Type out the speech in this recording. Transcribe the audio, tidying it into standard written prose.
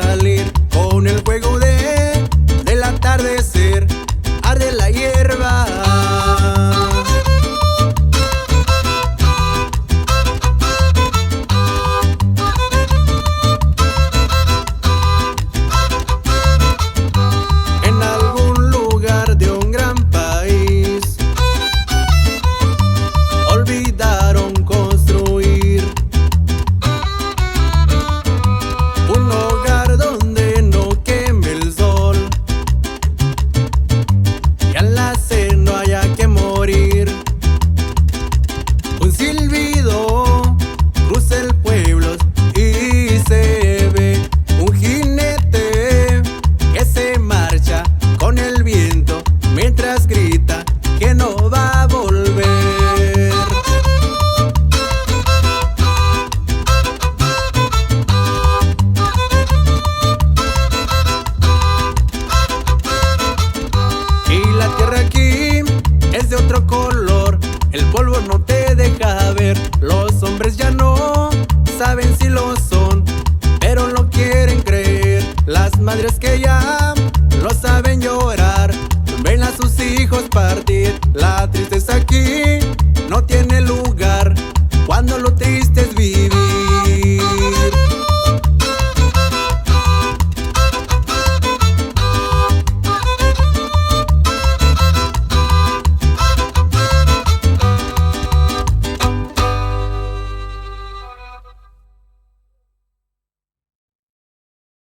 salir con el juego del atardecer. Arde la hierba. En algún lugar de un gran país olvidaron construir un hogar donde no queme el sol y al nacer no haya que morir. Un silbido cruza el pueblo y se ve un jinete que se marcha con el viento mientras grita que no va a volver. Y la tierra aquí es de otro color, el polvo no te deja ver. Los hombres ya no saben si lo son, pero lo quieren creer. Las madres que ya lo saben llorar, ven a sus hijos partir. La tristeza aquí no tiene lugar, cuando lo triste es vivir.